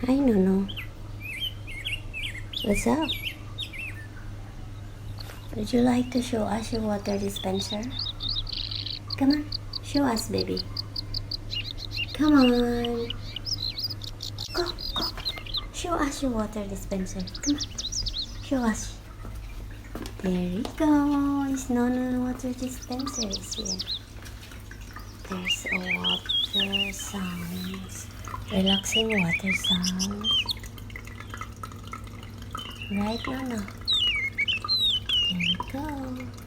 Hi, Nono. What's up? Would you like to show us your water dispenser? Come on, show us, baby. Come on. Go, go. Show us your water dispenser. Come on. Show us. There you go. It's Nono water dispenser is here. There's a water sounds. Relaxing water sounds. Right, Nono? There you go.